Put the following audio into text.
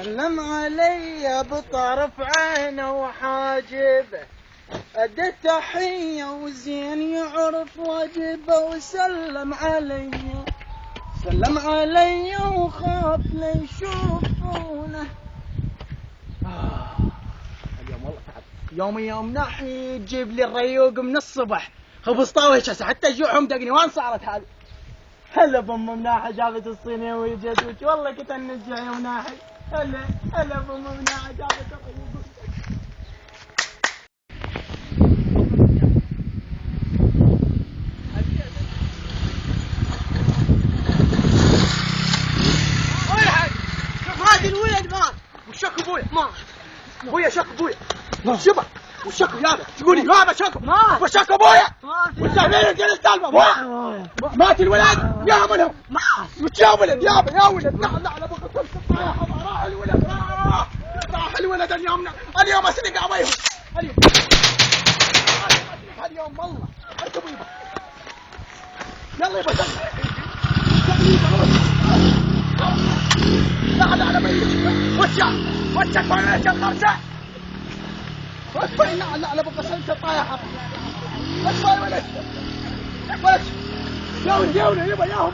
سلم علي بطرف عينه وحاجبه، أدى التحية وزين يعرف واجبه، وسلم علي وخاف لا يشوفونه. اليوم والله تعب، يوم ناحي تجيب لي الريوق من الصبح، خبز طاوش حتى جوعهم دقني. وين صارت هذه؟ هلا بام مناحة جابت الصينية وجدوك، والله كنت نرجع يا مناحي. هلا بام مناحة جابت الريوق. هذا الولد مات وشك ابويا. ما ابويا شك ابويا شبه وشك يابا تقولي يابا شك وشك ابويا وتعملين جلس طالبه ابويا مات الولد يا منهم وش يا ولد يا ولد. لا على بقى راح الولد راح الولد اليوم اسرق ابويهم اليوم والله اركبوا يلا يبا لا على ميت وشك ولا شغرشه وشك لا على بقى سنت طايحه وش ولد وش يا ولد يبا ياهم